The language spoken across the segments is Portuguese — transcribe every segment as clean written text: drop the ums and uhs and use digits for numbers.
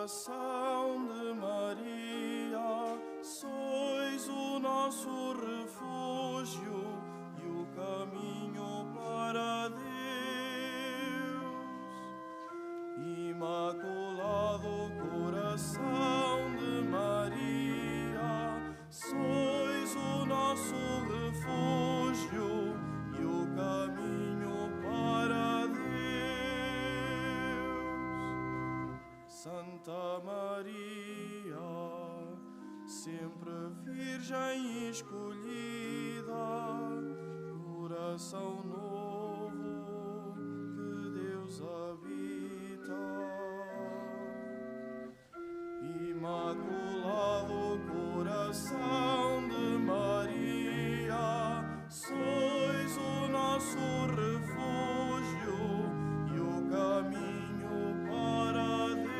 coração de Maria, sois o nosso refúgio e o caminho para Deus. Imaculado coração de Maria, sois o nosso refúgio e o caminho para Deus. Santa Maria, sempre Virgem escolhida, coração novo que Deus habita. Imaculado coração de Maria, sois o nosso refúgio e o caminho para Deus.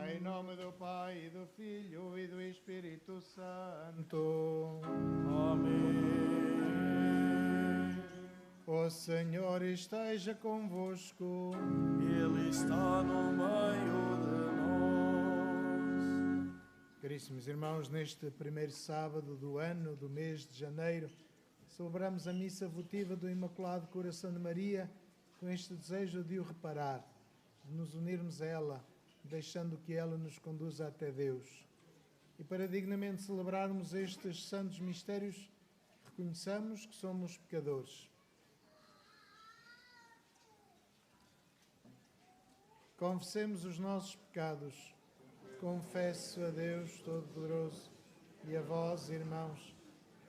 Em nome do Pai, e do Filho e do Espírito Santo. Amém. O Senhor esteja convosco. Ele está no meio de nós. Caríssimos irmãos, neste primeiro sábado do ano, do mês de janeiro, celebramos a missa votiva do Imaculado Coração de Maria com este desejo de o reparar, de nos unirmos a ela, deixando que ela nos conduza até Deus. E para dignamente celebrarmos estes santos mistérios, reconheçamos que somos pecadores. Confessemos os nossos pecados. Confesso a Deus Todo-Poderoso e a vós, irmãos,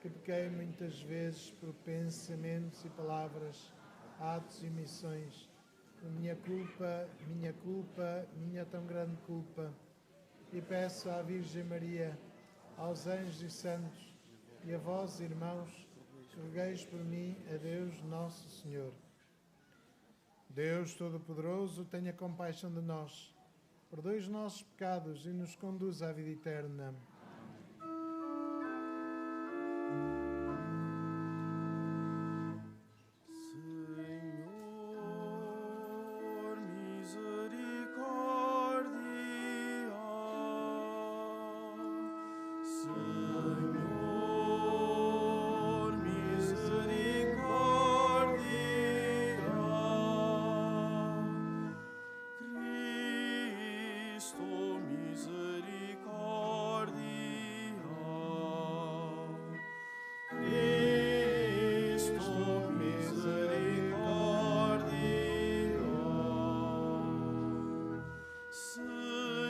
que pequei muitas vezes por pensamentos e palavras, atos e missões, por minha tão grande culpa. E peço à Virgem Maria, aos anjos e santos, e a vós, irmãos, que rogueis por mim a Deus Nosso Senhor. Deus Todo-Poderoso, tenha compaixão de nós, perdoe os nossos pecados e nos conduza à vida eterna. Senhor, misericórdia. Senhor, misericórdia. Cristo, misericórdia. Cristo, misericórdia.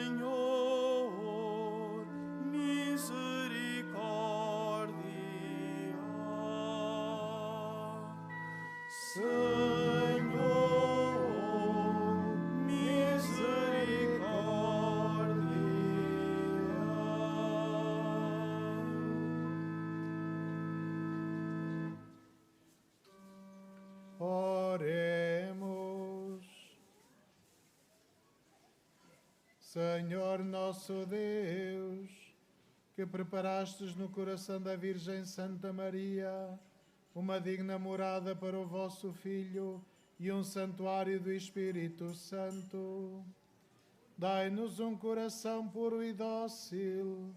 Senhor, misericórdia. Senhor, misericórdia. Oremos. Senhor nosso Deus, que preparastes no coração da Virgem Santa Maria uma digna morada para o vosso Filho e um santuário do Espírito Santo, dai-nos um coração puro e dócil,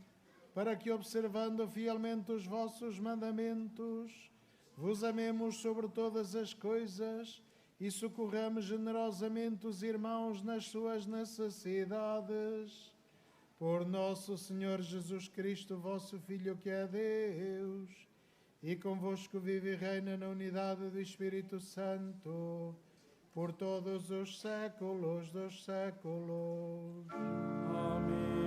para que, observando fielmente os vossos mandamentos, vos amemos sobre todas as coisas e socorramos generosamente os irmãos nas suas necessidades. Por nosso Senhor Jesus Cristo, vosso Filho, que é Deus, e convosco vive e reina na unidade do Espírito Santo, por todos os séculos dos séculos. Amém.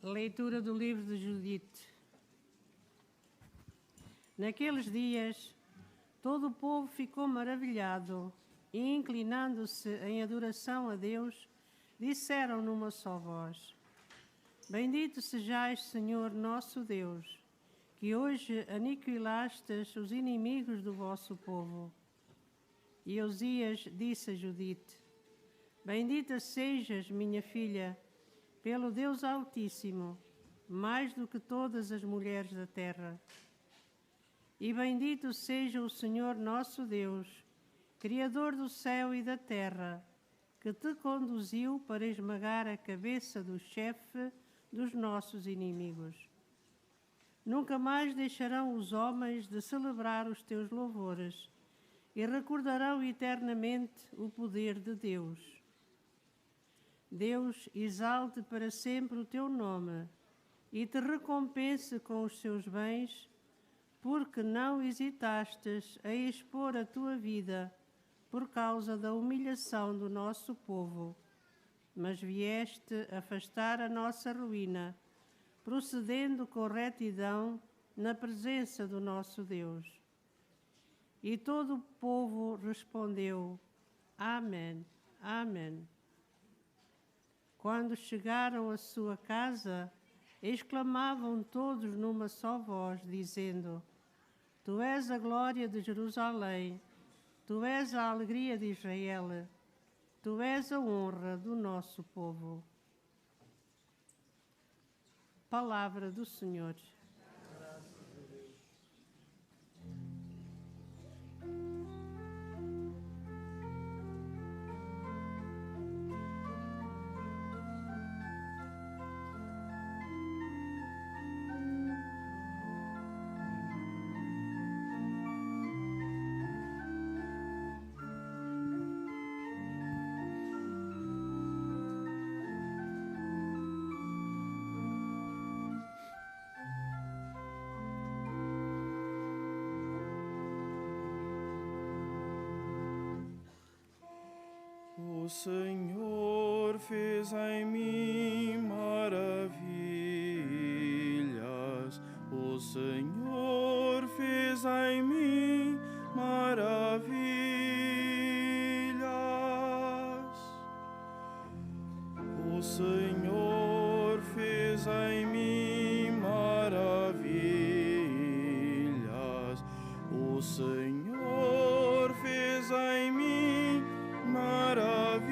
Leitura do livro de Judite. Naqueles dias, todo o povo ficou maravilhado e, inclinando-se em adoração a Deus, disseram numa só voz: Bendito sejais, Senhor nosso Deus, que hoje aniquilastes os inimigos do vosso povo. E Osias disse a Judite: Bendita sejas, minha filha, pelo Deus Altíssimo, mais do que todas as mulheres da terra. E bendito seja o Senhor nosso Deus, Criador do céu e da terra, que te conduziu para esmagar a cabeça do chefe dos nossos inimigos. Nunca mais deixarão os homens de celebrar os teus louvores e recordarão eternamente o poder de Deus. Deus exalte para sempre o teu nome e te recompense com os seus bens, porque não hesitastes a expor a tua vida por causa da humilhação do nosso povo, mas vieste afastar a nossa ruína, procedendo com retidão na presença do nosso Deus. E todo o povo respondeu: Amém, Amém. Quando chegaram à sua casa, exclamavam todos numa só voz, dizendo: Tu és a glória de Jerusalém, tu és a alegria de Israel, tu és a honra do nosso povo. Palavra do Senhor. O Senhor fez em mim maravilhas. O Senhor fez em mim maravilhas. O Senhor fez em mim maravilhas. O Senhor fez em mim maravilhas.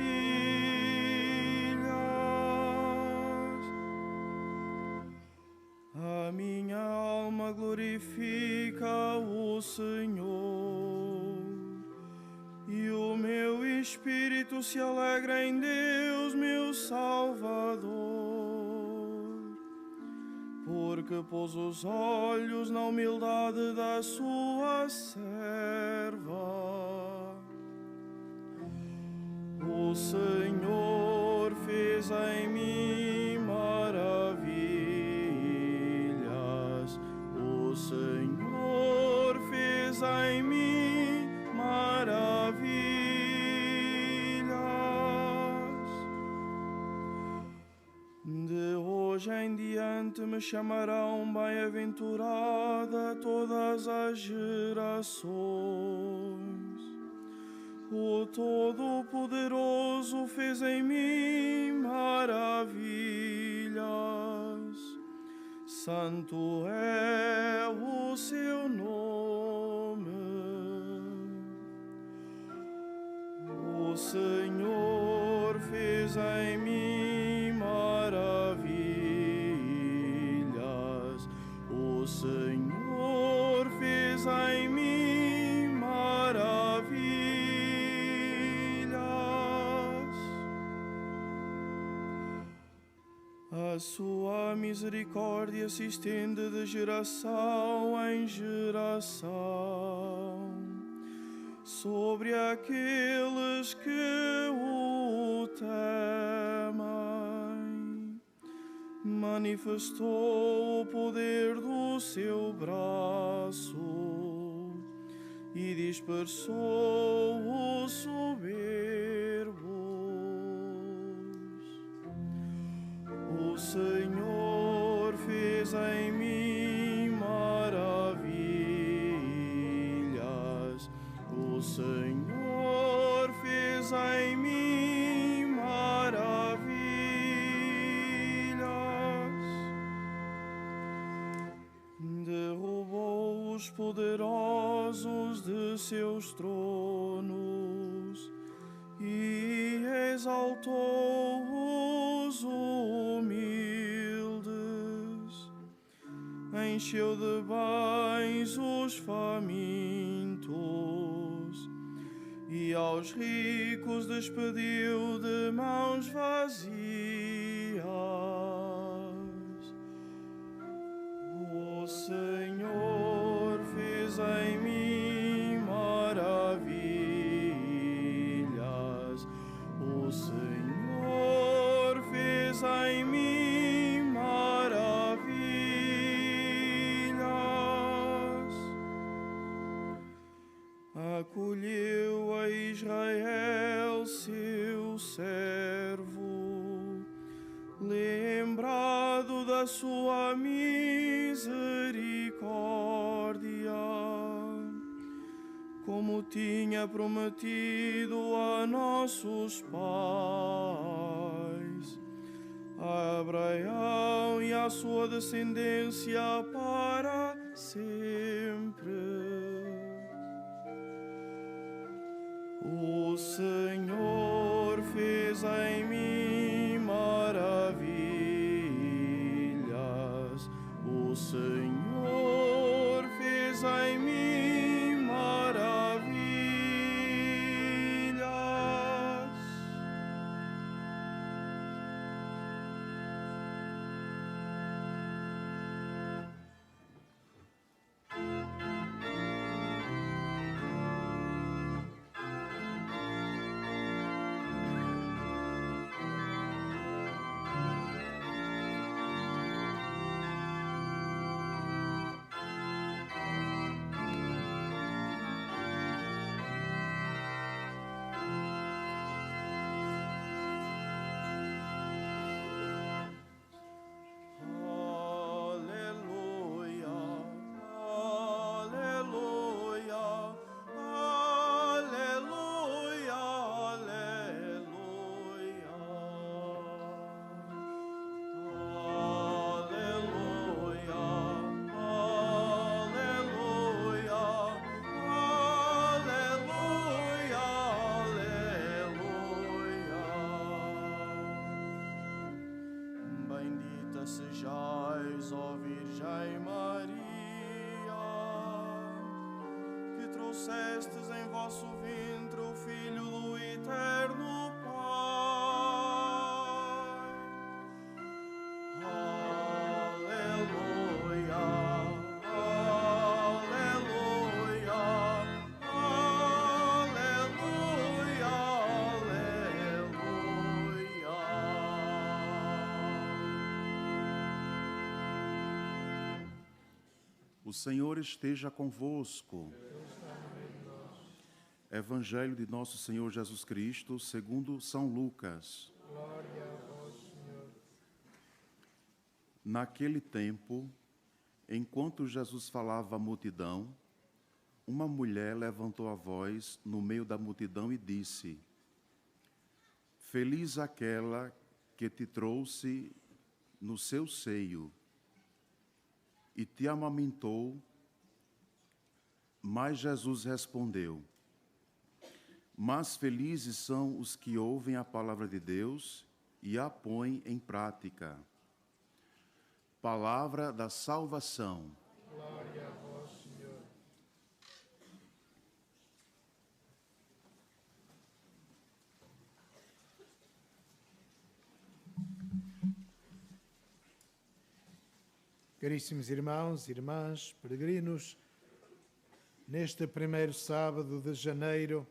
A minha alma glorifica o Senhor, e o meu espírito se alegra em Deus, meu Salvador, porque pôs os olhos na humildade da sua serva. O Senhor fez em mim maravilhas. O Senhor fez em mim maravilhas. De hoje em diante me chamarão bem-aventurada todas as gerações. O Todo-Poderoso fez em mim maravilhas. Santo é o seu nome. O Senhor fez em mim maravilhas. O Senhor fez em mim maravilhas. A sua misericórdia se estende de geração em geração sobre aqueles que o temem. Manifestou o poder do seu braço e dispersou os soberbos. O Senhor fez em mim maravilhas. O Senhor fez em mim maravilhas. Derrubou os poderosos de seus tronos e exaltou os humildes. Encheu de bens os famintos e aos ricos despediu de mãos vazias. O Senhor fez em mim maravilhas. O Senhor fez em mim maravilhas. Acolheu a Israel, seu servo, lembrado da sua misericórdia, como tinha prometido a nossos pais, a Abraão e a sua descendência para sempre. O Senhor fez em mim maravilhas. O Senhor fez em mim maravilhas. Sejais, ó Virgem Maria, que trouxestes em vosso ventre o Filho do Eterno Pai. Aleluia, aleluia, aleluia, aleluia. O Senhor esteja convosco. Evangelho de nosso Senhor Jesus Cristo, segundo São Lucas. Glória a vós, Senhor. Naquele tempo, enquanto Jesus falava à multidão, uma mulher levantou a voz no meio da multidão e disse: Feliz aquela que te trouxe no seu seio e te amamentou. Mas Jesus respondeu: Mas felizes são os que ouvem a palavra de Deus e a põem em prática. Palavra da salvação. Glória a vós, Senhor. Caríssimos irmãos, irmãs, peregrinos, neste primeiro sábado de janeiro,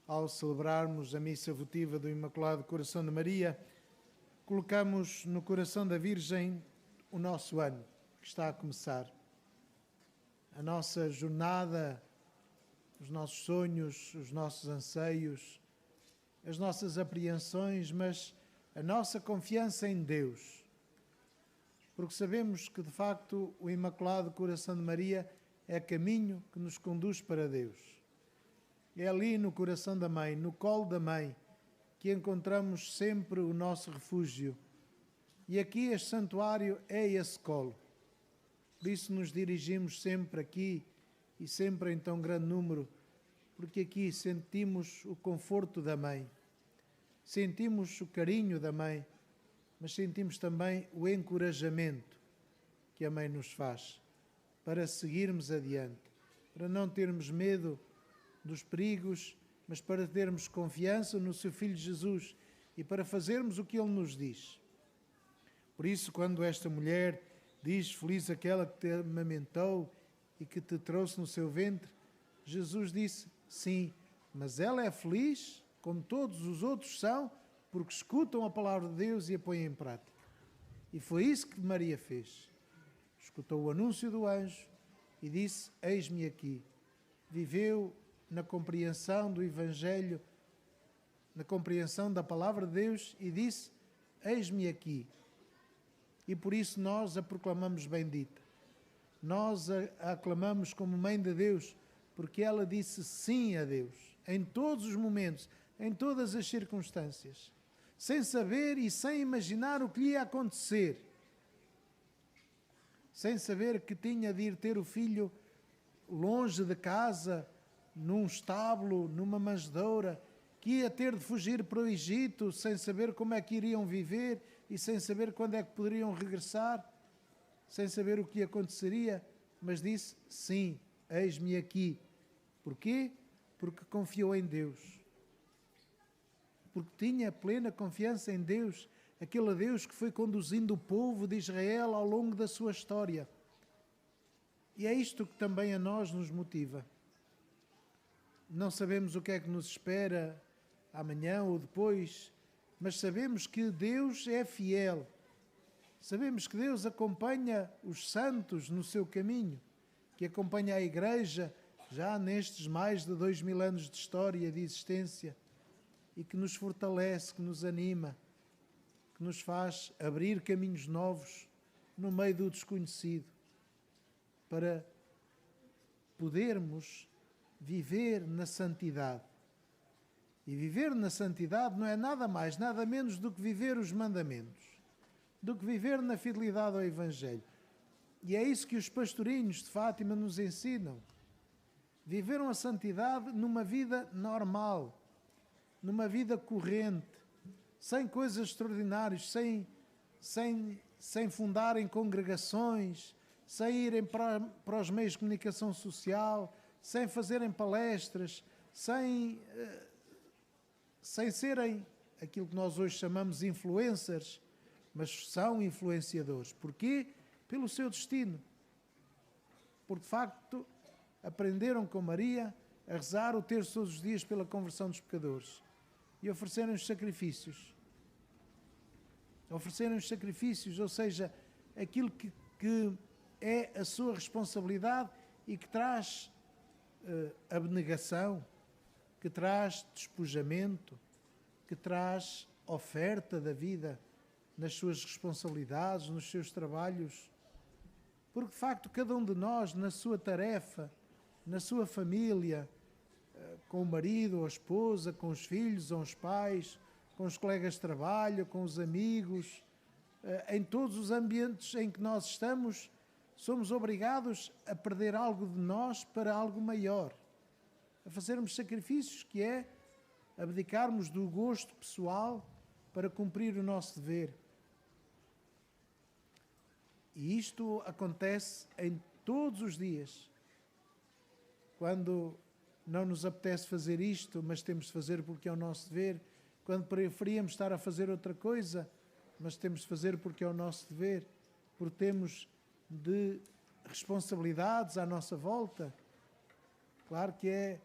ao celebrarmos a missa votiva do Imaculado Coração de Maria, colocamos no coração da Virgem o nosso ano, que está a começar. A nossa jornada, os nossos sonhos, os nossos anseios, as nossas apreensões, mas a nossa confiança em Deus. Porque sabemos que, de facto, o Imaculado Coração de Maria é caminho que nos conduz para Deus. É ali no coração da mãe, no colo da mãe, que encontramos sempre o nosso refúgio. E aqui este santuário é esse colo. Por isso nos dirigimos sempre aqui e sempre em tão grande número, porque aqui sentimos o conforto da mãe, sentimos o carinho da mãe, mas sentimos também o encorajamento que a mãe nos faz para seguirmos adiante, para não termos medo dos perigos, mas para termos confiança no seu Filho Jesus e para fazermos o que Ele nos diz. Por isso, quando esta mulher diz, feliz aquela que te amamentou e que te trouxe no seu ventre, Jesus disse, sim, mas ela é feliz, como todos os outros são, porque escutam a palavra de Deus e a põem em prática. E foi isso que Maria fez. Escutou o anúncio do anjo e disse, eis-me aqui. Viveu na compreensão do Evangelho, na compreensão da palavra de Deus e disse, eis-me aqui. E por isso nós a proclamamos bendita. Nós a aclamamos como Mãe de Deus, porque ela disse sim a Deus, em todos os momentos, em todas as circunstâncias, sem saber e sem imaginar o que lhe ia acontecer, sem saber que tinha de ir ter o filho longe de casa, num estábulo, numa manjedoura, que ia ter de fugir para o Egito, sem saber como é que iriam viver e sem saber quando é que poderiam regressar, sem saber o que aconteceria, mas disse, sim, eis-me aqui. Porquê? Porque confiou em Deus. Porque tinha plena confiança em Deus, aquele Deus que foi conduzindo o povo de Israel ao longo da sua história. E é isto que também a nós nos motiva. Não sabemos o que é que nos espera amanhã ou depois, mas sabemos que Deus é fiel. Sabemos que Deus acompanha os santos no seu caminho, que acompanha a Igreja já nestes mais de 2000 anos de história, de existência, e que nos fortalece, que nos anima, que nos faz abrir caminhos novos no meio do desconhecido, para podermos viver na santidade. E viver na santidade não é nada mais, nada menos do que viver os mandamentos, do que viver na fidelidade ao Evangelho. E é isso que os pastorinhos de Fátima nos ensinam. Viveram a santidade numa vida normal, numa vida corrente, sem coisas extraordinárias, sem fundarem congregações, sem irem para os meios de comunicação social, sem fazerem palestras, sem serem aquilo que nós hoje chamamos de influencers, mas são influenciadores. Porquê? Pelo seu destino. Porque, de facto, aprenderam com Maria a rezar o terço todos os dias pela conversão dos pecadores e ofereceram os sacrifícios. Ofereceram os sacrifícios, ou seja, aquilo que é a sua responsabilidade e que traz abnegação, que traz despojamento, que traz oferta da vida nas suas responsabilidades, nos seus trabalhos. Porque, de facto, cada um de nós, na sua tarefa, na sua família, com o marido ou a esposa, com os filhos ou os pais, com os colegas de trabalho, com os amigos, em todos os ambientes em que nós estamos, somos obrigados a perder algo de nós para algo maior, a fazermos sacrifícios, que é abdicarmos do gosto pessoal para cumprir o nosso dever. E isto acontece em todos os dias. Quando não nos apetece fazer isto, mas temos de fazer porque é o nosso dever. Quando preferíamos estar a fazer outra coisa, mas temos de fazer porque é o nosso dever. Porque temos de responsabilidades à nossa volta. Claro que é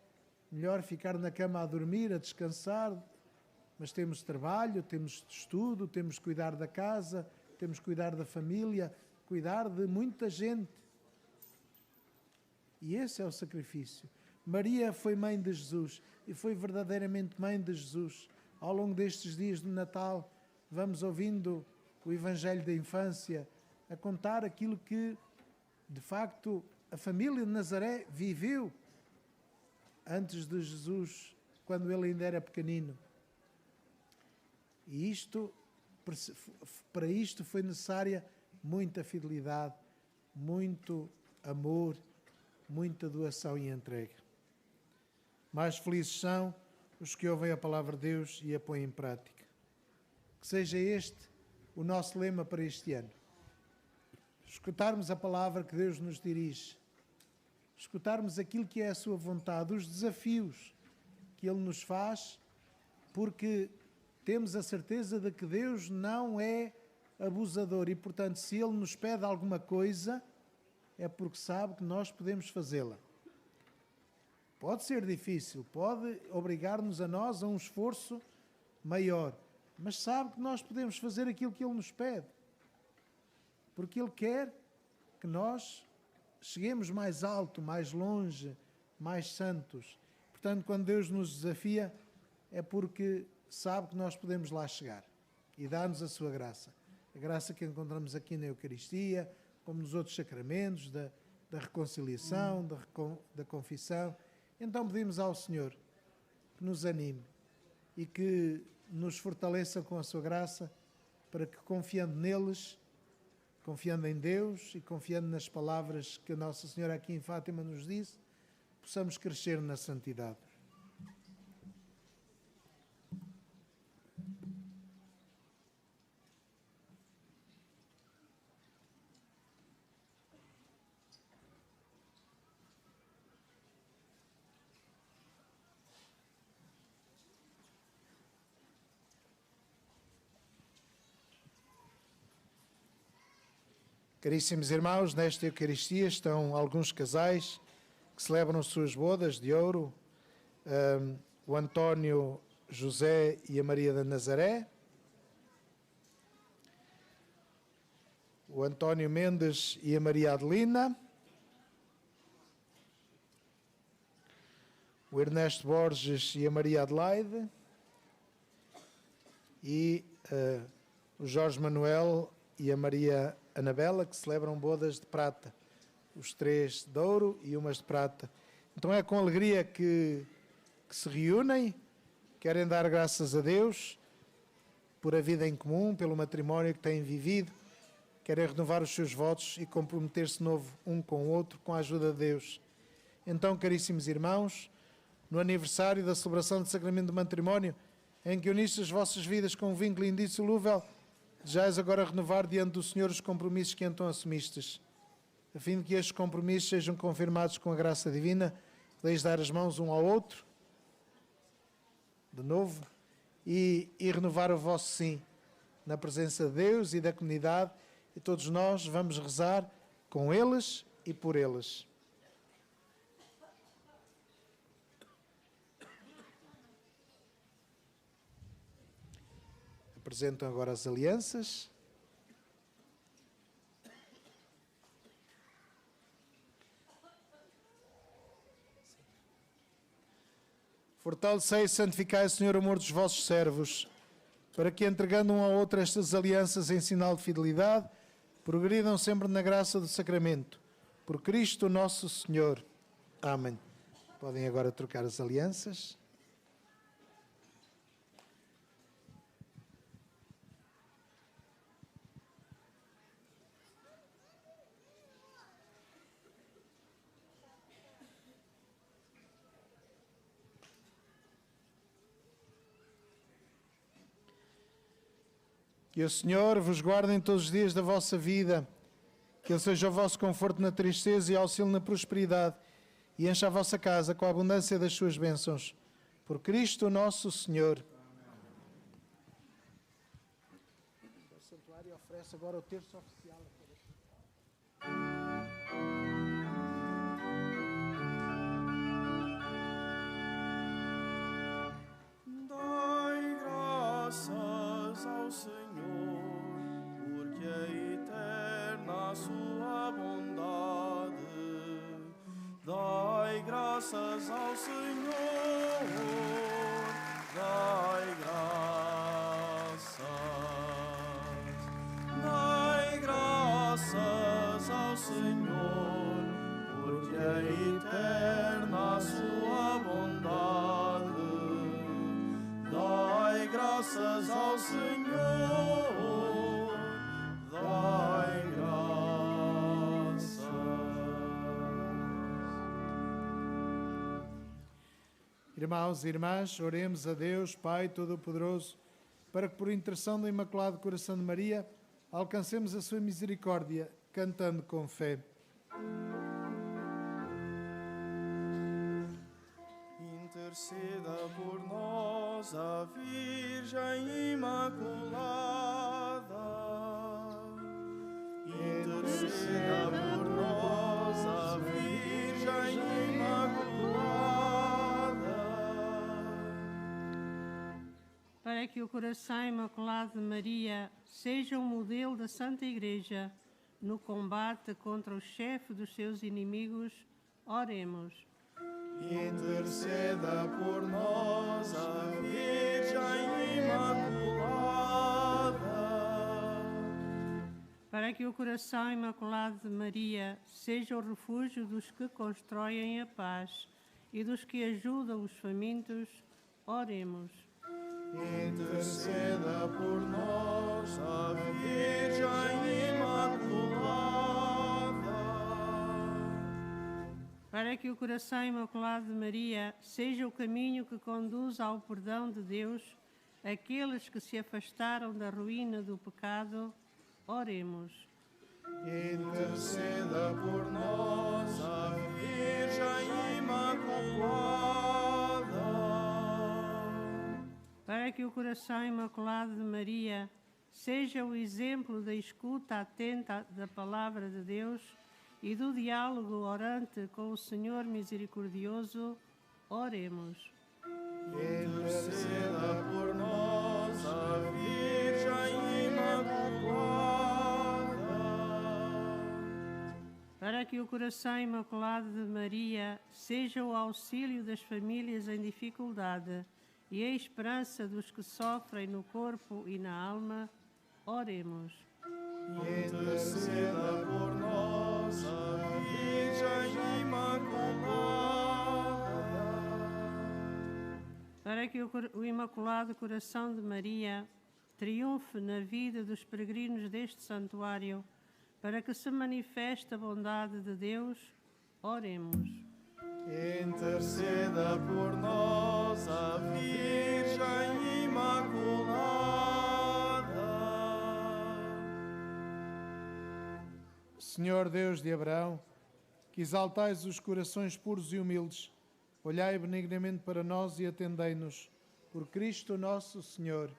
melhor ficar na cama a dormir, a descansar, mas temos trabalho, temos estudo, temos de cuidar da casa, temos de cuidar da família, cuidar de muita gente. E esse é o sacrifício. Maria foi mãe de Jesus e foi verdadeiramente mãe de Jesus. Ao longo destes dias do Natal, vamos ouvindo o Evangelho da infância a contar aquilo que, de facto, a família de Nazaré viveu. antes de Jesus, quando ele ainda era pequenino. E para isto foi necessária muita fidelidade, muito amor, muita doação e entrega. Mais felizes são os que ouvem a palavra de Deus e a põem em prática. Que seja este o nosso lema para este ano. Escutarmos a palavra que Deus nos dirige, escutarmos aquilo que é a sua vontade, os desafios que Ele nos faz, porque temos a certeza de que Deus não é abusador e, portanto, se Ele nos pede alguma coisa, é porque sabe que nós podemos fazê-la. Pode ser difícil, pode obrigar-nos a nós a um esforço maior, mas sabe que nós podemos fazer aquilo que Ele nos pede, porque Ele quer que nós cheguemos mais alto, mais longe, mais santos. Portanto, quando Deus nos desafia, é porque sabe que nós podemos lá chegar e dá-nos a sua graça. A graça que encontramos aqui na Eucaristia, como nos outros sacramentos, da reconciliação, da confissão. Então pedimos ao Senhor que nos anime e que nos fortaleça com a sua graça, para que, confiando neles, confiando em Deus e confiando nas palavras que a Nossa Senhora aqui em Fátima nos disse, possamos crescer na santidade. Caríssimos irmãos, nesta Eucaristia estão alguns casais que celebram suas bodas de ouro, o António José e a Maria da Nazaré, o António Mendes e a Maria Adelina, o Ernesto Borges e a Maria Adelaide, e o Jorge Manuel e a Maria Anabela, que celebram bodas de prata, os 3 de ouro e umas de prata. Então é com alegria que se reúnem, querem dar graças a Deus por a vida em comum, pelo matrimónio que têm vivido, querem renovar os seus votos e comprometer-se novo um com o outro com a ajuda de Deus. Então, caríssimos irmãos, no aniversário da celebração do sacramento do matrimónio, em que unistes as vossas vidas com um vínculo indissolúvel, desejais agora renovar diante do Senhor os compromissos que então assumistes, a fim de que estes compromissos sejam confirmados com a graça divina, deis dar as mãos um ao outro, de novo, e renovar o vosso sim, na presença de Deus e da comunidade, e todos nós vamos rezar com eles e por eles. Apresentam agora as alianças. Fortalecei e santificai, Senhor, o amor dos vossos servos, para que, entregando um ao outro estas alianças em sinal de fidelidade, progridam sempre na graça do sacramento. Por Cristo nosso Senhor. Amém. Podem agora trocar as alianças. Que o Senhor vos guarde em todos os dias da vossa vida, que Ele seja o vosso conforto na tristeza e auxílio na prosperidade, e encha a vossa casa com a abundância das suas bênçãos. Por Cristo nosso Senhor. O santuário oferece agora o terço oficial. Dai graças ao Senhor, porque é eterna a sua bondade. Dai graças ao Senhor, dai graças. Dai graças Senhor, porque é eterna a sua bondade. graças ao Senhor, dai graças. Irmãos e irmãs, oremos a Deus, Pai Todo-Poderoso, para que por intercessão do Imaculado Coração de Maria alcancemos a sua misericórdia, cantando com fé. Interceda por nós, a Virgem Imaculada. Interceda por nós, a Virgem Imaculada. Para que o coração imaculado de Maria seja um modelo da Santa Igreja no combate contra o chefe dos seus inimigos, oremos. Interceda por nós, a Virgem Imaculada. Para que o coração imaculado de Maria seja o refúgio dos que constroem a paz e dos que ajudam os famintos, oremos. Interceda por nós, a Virgem Imaculada. Para que o coração imaculado de Maria seja o caminho que conduz ao perdão de Deus aqueles que se afastaram da ruína do pecado, oremos. Interceda por nós, a Virgem Imaculada. Para que o coração imaculado de Maria seja o exemplo da escuta atenta da palavra de Deus e do diálogo orante com o Senhor misericordioso, oremos. Interceda por nós, a Virgem Imaculada. Para que o coração imaculado de Maria seja o auxílio das famílias em dificuldade e a esperança dos que sofrem no corpo e na alma, oremos. Interceda por nós, a Virgem Imaculada. Para que o Imaculado Coração de Maria triunfe na vida dos peregrinos deste santuário, para que se manifeste a bondade de Deus, oremos. Interceda por nós, a Virgem Imaculada. Senhor Deus de Abraão, que exaltais os corações puros e humildes, olhai benignamente para nós e atendei-nos. Por Cristo nosso Senhor.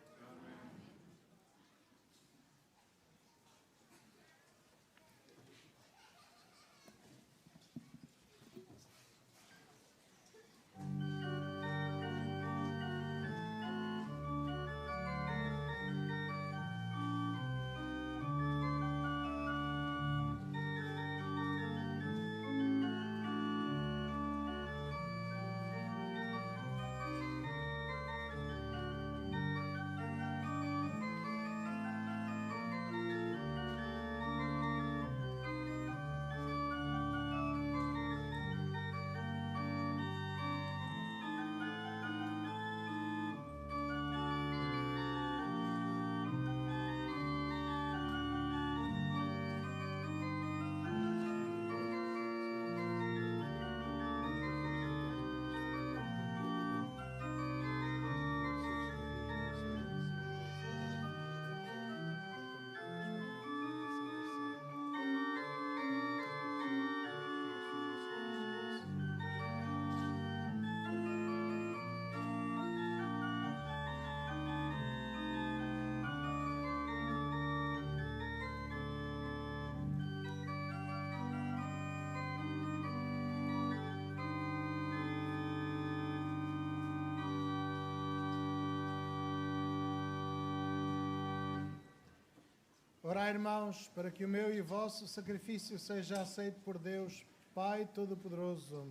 Orai, irmãos, para que o meu e o vosso sacrifício seja aceito por Deus, Pai Todo-Poderoso.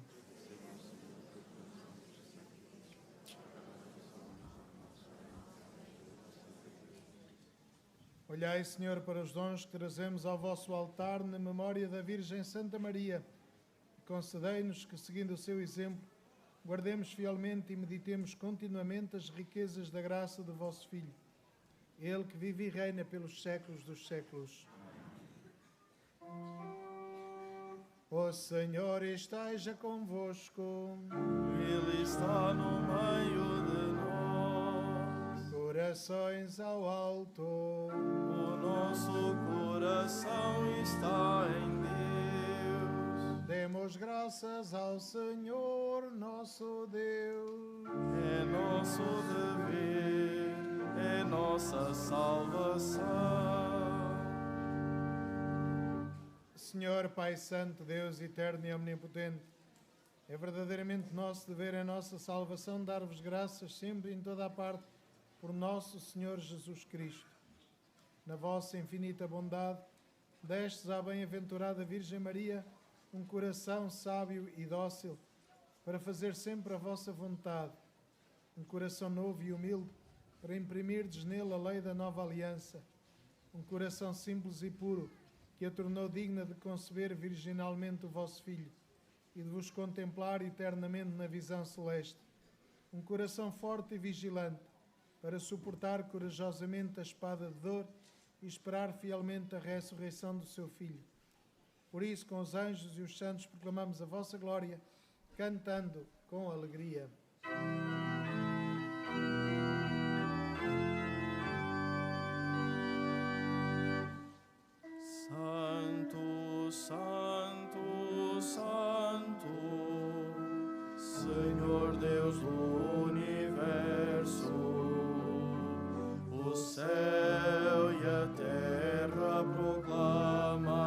Olhai, Senhor, para os dons que trazemos ao vosso altar na memória da Virgem Santa Maria. Concedei-nos que, seguindo o seu exemplo, guardemos fielmente e meditemos continuamente as riquezas da graça do vosso Filho, Ele que vive e reina pelos séculos dos séculos. O Senhor esteja convosco. Ele está no meio de nós. Corações ao alto. O nosso coração está em Deus. Demos graças ao Senhor nosso Deus. É nosso dever, é nossa salvação. Senhor, Pai Santo, Deus eterno e omnipotente, é verdadeiramente nosso dever, é nossa salvação dar-vos graças sempre e em toda a parte por nosso Senhor Jesus Cristo. Na vossa infinita bondade, destes à bem-aventurada Virgem Maria um coração sábio e dócil para fazer sempre a vossa vontade, um coração novo e humilde para imprimirdes nele a lei da nova aliança, um coração simples e puro que a tornou digna de conceber virginalmente o vosso Filho e de vos contemplar eternamente na visão celeste. Um coração forte e vigilante para suportar corajosamente a espada de dor e esperar fielmente a ressurreição do seu Filho. Por isso, com os anjos e os santos, proclamamos a vossa glória, cantando com alegria. Santo, Santo, Santo, Senhor Deus do universo, o céu e a terra proclamam,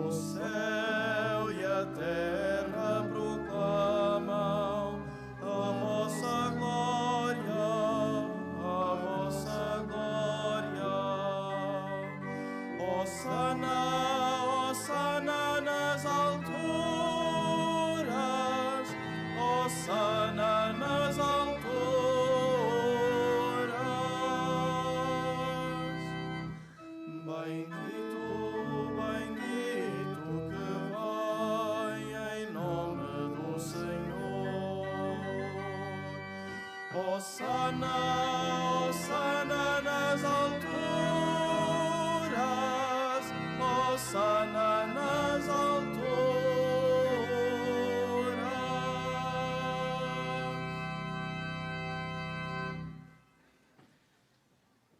o céu e a terra proclamam a vossa glória, a vossa glória. Hosana, Hosana nas alturas, Hosana nas alturas. Bendito, bendito que vai em nome do Senhor. Hosana, Hosana nas alturas, Hosana nas alturas.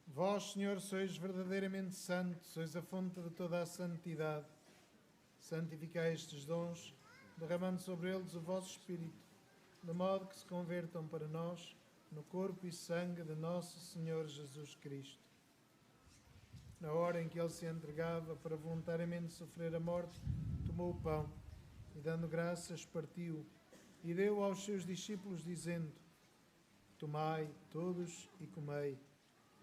Vós, Senhor, sois verdadeiramente santo, sois a fonte de toda a santidade. Santificai estes dons, derramando sobre eles o vosso Espírito, de modo que se convertam para nós no corpo e sangue de nosso Senhor Jesus Cristo. Na hora em que ele se entregava para voluntariamente sofrer a morte, tomou o pão e, dando graças, partiu e deu aos seus discípulos, dizendo: Tomai todos e comei.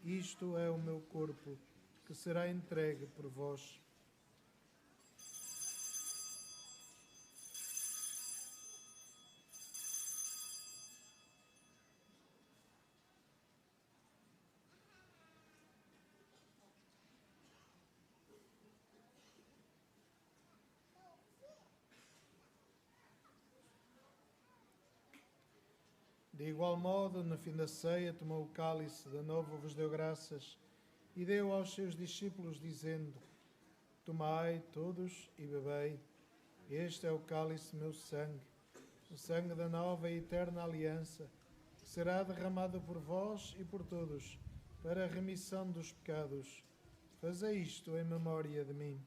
Isto é o meu corpo, que será entregue por vós. De igual modo, no fim da ceia, tomou o cálice, de novo vos deu graças, e deu aos seus discípulos, dizendo: Tomai todos e bebei. Este é o cálice do meu sangue, o sangue da nova e eterna aliança, que será derramado por vós e por todos, para a remissão dos pecados. Fazei isto em memória de mim.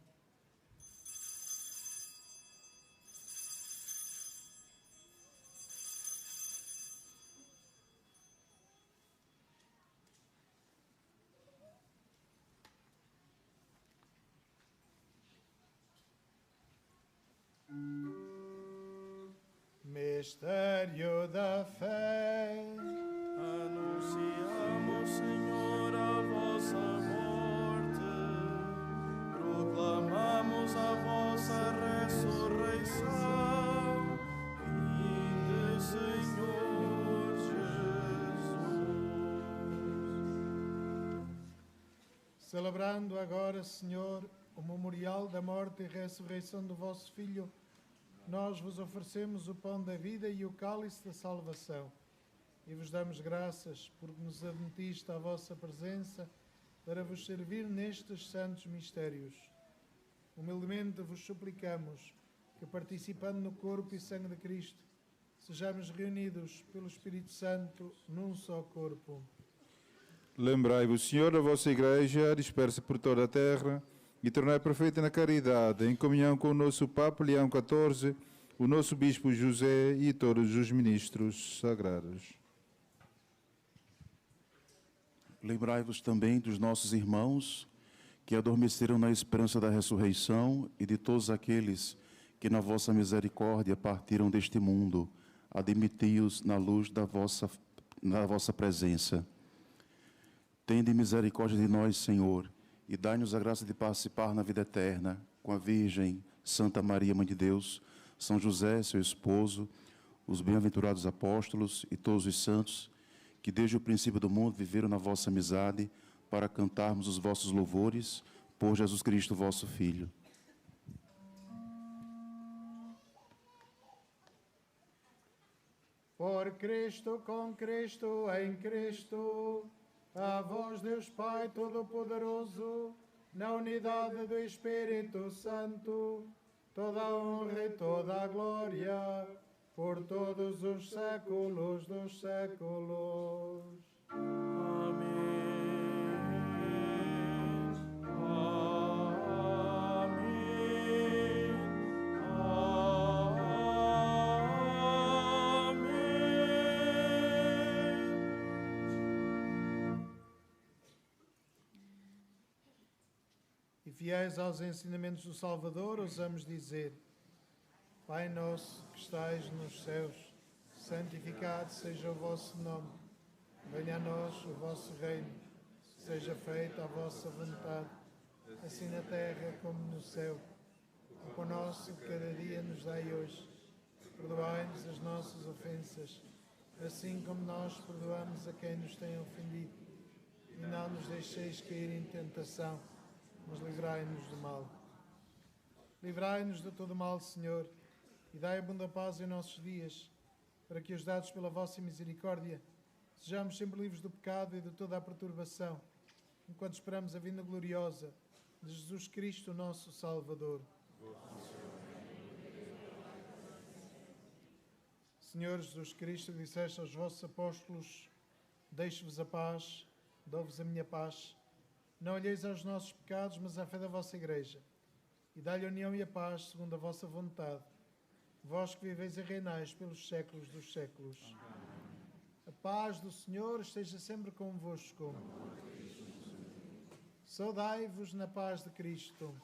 Mistério da fé. Anunciamos, Senhor, a vossa morte, proclamamos a vossa ressurreição. Vinde, Senhor Jesus. Celebrando agora, Senhor, o memorial da morte e ressurreição do vosso Filho, nós vos oferecemos o pão da vida e o cálice da salvação. E vos damos graças porque nos admitiste à vossa presença para vos servir nestes santos mistérios. Humildemente vos suplicamos que, participando no corpo e sangue de Cristo, sejamos reunidos pelo Espírito Santo num só corpo. Lembrai-vos, Senhor, da vossa Igreja, dispersa por toda a terra, e tornai perfeita na caridade, em comunhão com o nosso Papa Leão XIV, o nosso Bispo José e todos os ministros sagrados. Lembrai-vos também dos nossos irmãos que adormeceram na esperança da ressurreição e de todos aqueles que na vossa misericórdia partiram deste mundo. Admiti-os na luz da vossa presença. Tende misericórdia de nós, Senhor, e dai-nos a graça de participar na vida eterna com a Virgem Santa Maria, Mãe de Deus, São José, seu esposo, os bem-aventurados apóstolos e todos os santos, que desde o princípio do mundo viveram na vossa amizade, para cantarmos os vossos louvores por Jesus Cristo, vosso Filho. Por Cristo, com Cristo, em Cristo, a vós, Deus Pai Todo-Poderoso, na unidade do Espírito Santo, toda a honra e toda a glória, por todos os séculos dos séculos. Amém. E fiéis aos ensinamentos do Salvador, ousamos dizer: Pai nosso que estais nos céus, santificado seja o vosso nome. Venha a nós o vosso reino. Seja feita a vossa vontade, assim na terra como no céu. O pão nosso de cada dia nos dai hoje. Perdoai-nos as nossas ofensas, assim como nós perdoamos a quem nos tem ofendido. E não nos deixeis cair em tentação, mas livrai-nos do mal. Livrai-nos de todo mal, Senhor, e dai abundante paz em nossos dias, para que, ajudados pela vossa misericórdia, sejamos sempre livres do pecado e de toda a perturbação, enquanto esperamos a vinda gloriosa de Jesus Cristo, nosso Salvador. Senhor Jesus Cristo, disseste aos vossos apóstolos: deixo-vos a paz, dou-vos a minha paz. Não olheis aos nossos pecados, mas à fé da vossa Igreja, e dai-lhe a união e a paz segundo a vossa vontade. Vós que viveis e reinais pelos séculos dos séculos. Amém. A paz do Senhor esteja sempre convosco. Saudai-vos na paz de Cristo.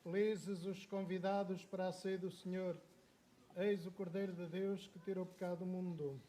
Felizes os convidados para a ceia do Senhor. Eis o Cordeiro de Deus que tira o pecado do mundo.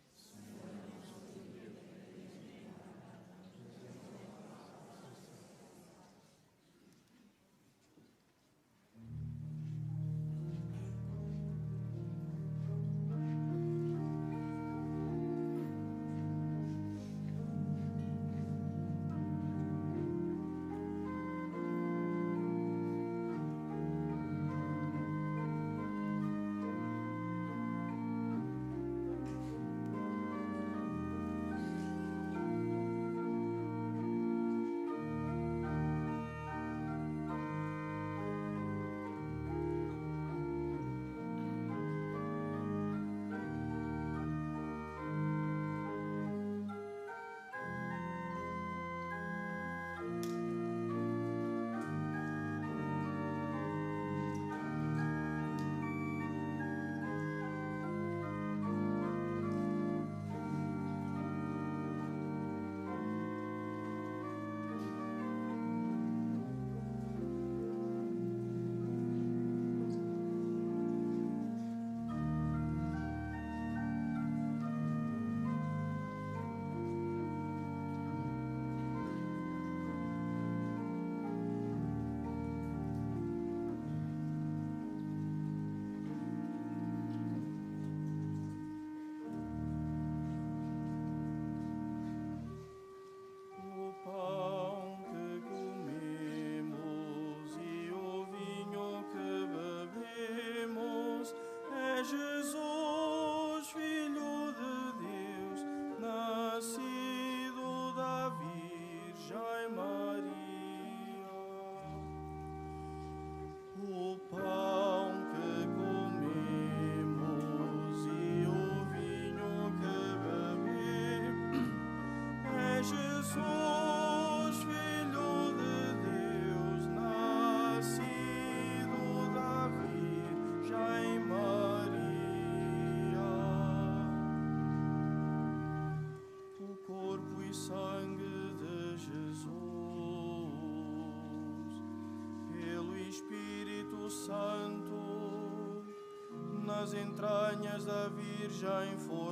nas entranhas da Virgem formado.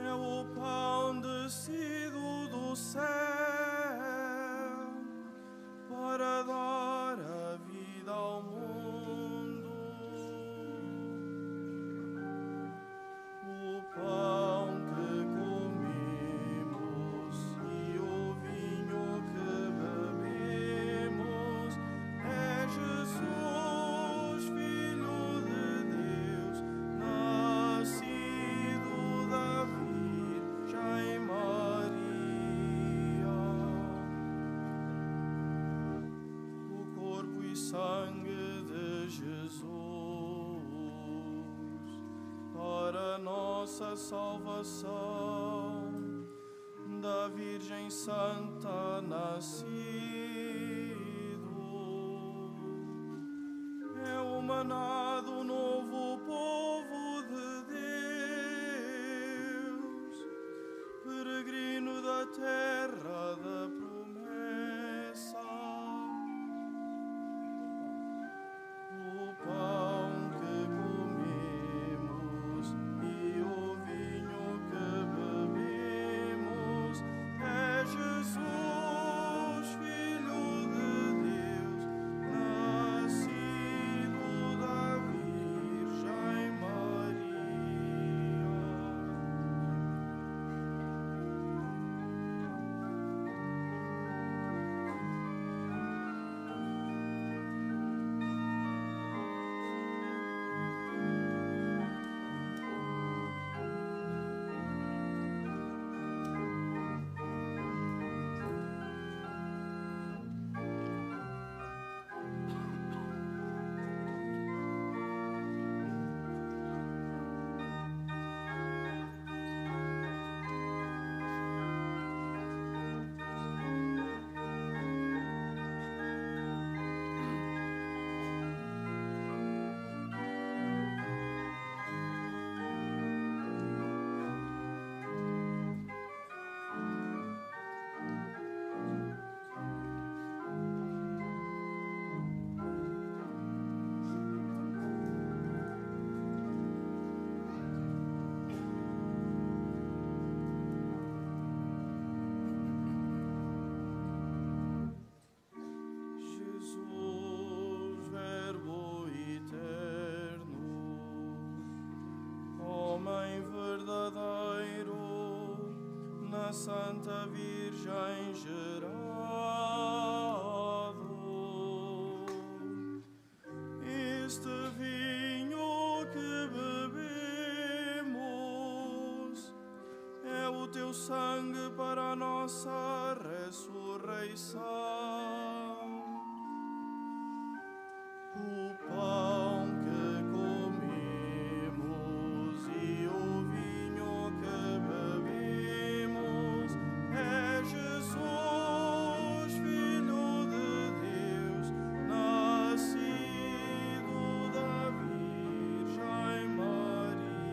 É o pão descido do céu para dar a vida ao mundo. O pão que comemos e o vinho que bebemos é Jesus, Filho de Deus, nascido da Virgem Maria. O corpo e sangue de Jesus para nossa salvação, da Virgem Santa nascido, é o maná do novo povo de Deus, peregrino da terra da promessa. O pão que comemos e o vinho que bebemos é Jesus, Filho de Deus, nascido da Virgem Maria. Jesus, Verbo eterno, homem verdadeiro, na Santa Virgem gerado. Este vinho que bebemos é o teu sangue para a nossa ressurreição. O pão que comemos e o vinho que bebemos é Jesus, Filho de Deus, nascido da Virgem Maria.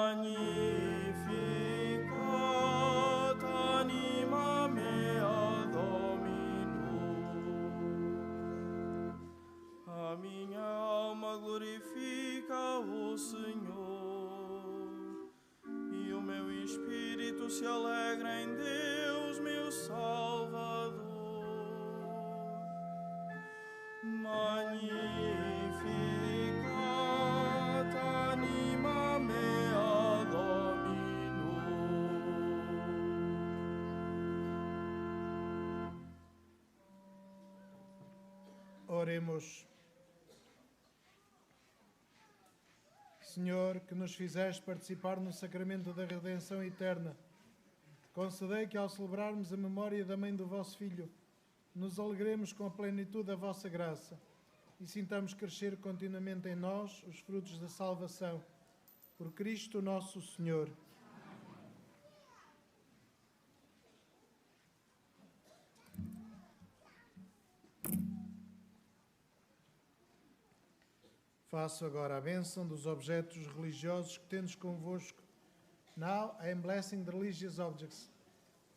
Magnificat anima mea Domino. A minha alma glorifica o Senhor, e o meu espírito se alegra em Deus, meu Salvador. Magnificat anima mea Domino. Oremos. Senhor, que nos fizeste participar no sacramento da redenção eterna, concedei que ao celebrarmos a memória da mãe do vosso Filho, nos alegremos com a plenitude da vossa graça e sintamos crescer continuamente em nós os frutos da salvação. Por Cristo nosso Senhor. Faço agora a bênção dos objetos religiosos que tendes convosco. Now I am blessing the religious objects.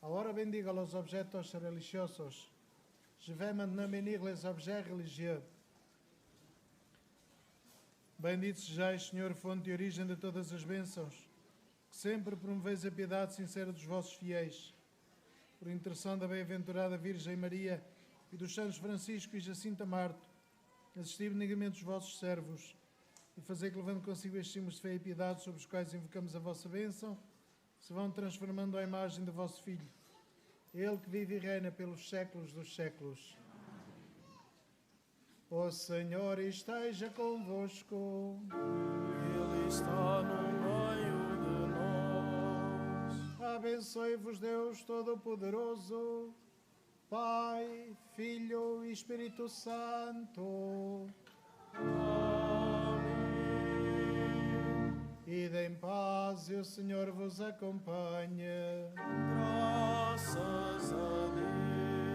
Agora bendiga los objetos religiosos. Je vais maintenant bénir les objets religieux. Bendito sejais, Senhor, fonte e origem de todas as bênçãos, que sempre promoveis a piedade sincera dos vossos fiéis. Por intercessão da bem-aventurada Virgem Maria e dos santos Francisco e Jacinta Marto, assisti benignamente os vossos servos e fazei que, levando consigo estes símbolos de fé e piedade sobre os quais invocamos a vossa bênção, se vão transformando à imagem do vosso Filho, Ele que vive e reina pelos séculos dos séculos. O Senhor esteja convosco. Ele está no meio de nós. Abençoe-vos Deus Todo-Poderoso, Pai, Filho e Espírito Santo. Amém. Ide em paz e o Senhor vos acompanhe. Graças a Deus.